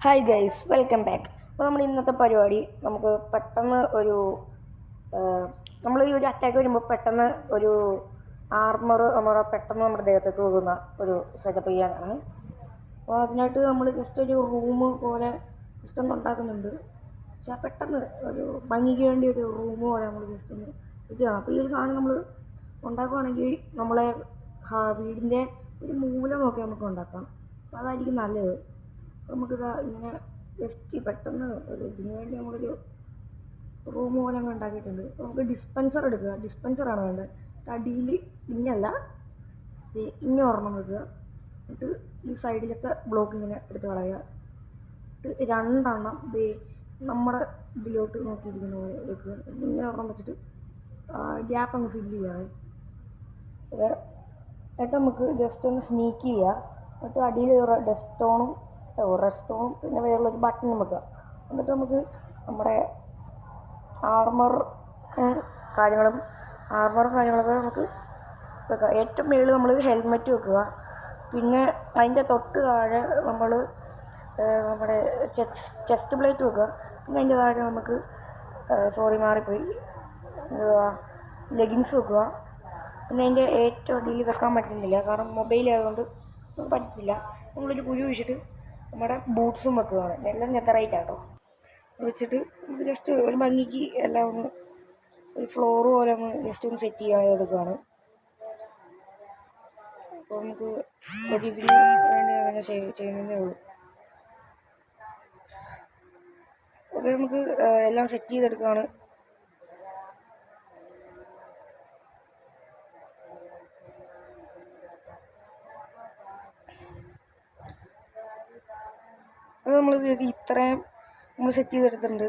Hi guys, welcome back. അപ്പോൾ നമ്മൾ ഇന്നത്തെ പരിപാടി നമുക്ക് പെട്ടെന്ന് നമ്മൾ ഈ ഒരു അറ്റാക്ക് വരുമ്പോൾ പെട്ടെന്ന് ഒരു ആർമർ പെട്ടെന്ന് നമ്മുടെ ദേഹത്തേക്ക് പോകുന്ന ഒരു സെറ്റപ്പ് ചെയ്യാനാണ്. അപ്പോൾ അതിനായിട്ട് നമ്മൾ ജസ്റ്റ് ഒരു റൂം പോലെ ജസ്റ്റ് ഒന്ന് ഉണ്ടാക്കുന്നുണ്ട്. പക്ഷേ പെട്ടെന്ന് ഒരു ഭംഗിക്ക് വേണ്ടി ഒരു റൂം പോലെ നമ്മൾ ജസ്റ്റ് ഒന്ന് സെറ്റ് ചെയ്യണം. അപ്പോൾ ഈ ഒരു സാധനം നമ്മൾ ഉണ്ടാക്കുകയാണെങ്കിൽ നമ്മളെ വീടിൻ്റെ ഒരു മൂല നോക്കി നമുക്ക് ഉണ്ടാക്കാം. അപ്പോൾ അതായിരിക്കും നല്ലത്. നമുക്കിത് ഇങ്ങനെ ജസ്റ്റ് പെട്ടെന്ന് ഇതിന് വേണ്ടി നമ്മളൊരു റൂം പോലെ അങ്ങ് ഉണ്ടാക്കിയിട്ടുണ്ട്. അപ്പോൾ നമുക്ക് ഡിസ്പെൻസർ എടുക്കുക. ഡിസ്പെൻസറാണ് വേണ്ടത്. അടിയിൽ ഇങ്ങല്ല ഇങ്ങനെ ഒരെണ്ണം വെക്കുക. എന്നിട്ട് ഈ സൈഡിലത്തെ ബ്ലോക്ക് ഇങ്ങനെ എടുത്ത് കളയുക. എന്നിട്ട് രണ്ടെണ്ണം നമ്മുടെ ഇതിലോട്ട് നോക്കിയിരിക്കുന്ന പോലെ വെക്കുക. ഇങ്ങനെ ഒരെണ്ണം വെച്ചിട്ട് ഗ്യാപ്പ് അങ്ങ് ഫില്ല് ചെയ്യാതെ എന്നിട്ട് നമുക്ക് ജസ്റ്റ് ഒന്ന് സ്നീക്ക് ചെയ്യുക. എന്നിട്ട് അടിയിൽ റെഡ് സ്റ്റോണും പിന്നെ വേറൊരു ബട്ടണും വെക്കുക. എന്നിട്ട് നമുക്ക് നമ്മുടെ ആർമറും കാര്യങ്ങളൊക്കെ നമുക്ക് വെക്കാം. ഏറ്റവും മുകളിൽ നമ്മൾ ഹെൽമെറ്റ് വെക്കുക. പിന്നെ അതിൻ്റെ തൊട്ട് താഴെ നമ്മൾ നമ്മുടെ ചെസ്റ്റ് പ്ലേറ്റ് വെക്കുക. പിന്നെ അതിൻ്റെ താഴെ നമുക്ക് മാറിപ്പോയി ലെഗിൻസ് വെക്കുക. പിന്നെ അതിൻ്റെ ഏറ്റവും അടിയിൽ വെക്കാൻ പറ്റുന്നില്ല, കാരണം മൊബൈൽ ആയതുകൊണ്ട് പറ്റത്തില്ല. നമ്മളൊരു കുഴി വെച്ചിട്ട് നമ്മുടെ ബൂട്ട്സും വെക്കുകയാണ്. എല്ലാം നെതറൈറ്റാട്ടോ വെച്ചിട്ട് നമുക്ക് ജസ്റ്റ് ഒരു ഭംഗിക്ക് എല്ലാം ഒന്ന് ഒരു ഫ്ലോർ പോലെ ഒന്ന് ജസ്റ്റ് ഒന്ന് സെറ്റ് ചെയ്യാൻ എടുക്കുകയാണ്. അപ്പോൾ നമുക്ക് ഒരു ഇതിന് വേണ്ടി അങ്ങനെ ചെയ്യുന്നതേ ഉള്ളൂ. അപ്പോൾ നമുക്ക് എല്ലാം സെറ്റ് ചെയ്തെടുക്കുകയാണ്. അത് നമ്മൾ ഇത്രയും നമ്മൾ സെറ്റ് ചെയ്തെടുത്തിട്ടുണ്ട്.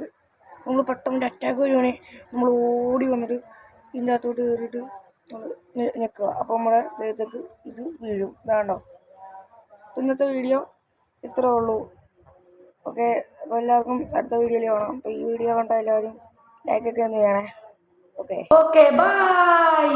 നമ്മൾ പെട്ടെന്ന് അറ്റാക്ക് വരുവാണെങ്കിൽ നമ്മൾ ഓടി വന്നിട്ട് ഇതിൻ്റെ അകത്തോട്ട് കയറിയിട്ട് നമ്മൾ നിൽക്കുക. അപ്പോൾ നമ്മുടെ ദേഹത്തേക്ക് ഇത് വീഴും. ഇതാണോ ഇന്നത്തെ വീഡിയോ? ഇത്രേ ഉള്ളൂ. ഓക്കെ, അപ്പോൾ എല്ലാവർക്കും അടുത്ത വീഡിയോയിൽ കാണാം. അപ്പോൾ ഈ വീഡിയോ കണ്ട എല്ലാവരും ലൈക്കൊക്കെ ഒന്ന് ചെയ്യണേ. Okay bye.